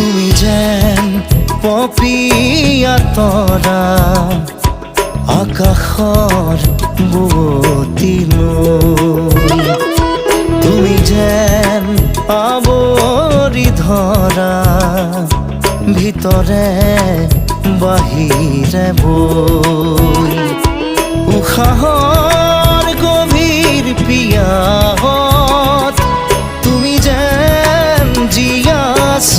তুমি যেন পপিয়া তৰা আকাশৰ বুৱতী লৈ তুমি যেন আৱৰি ধৰা ভিতৰে বাহিৰে বৈ উশাহৰ গভীৰ পিয়াহত তুমি যেন জীয়াছ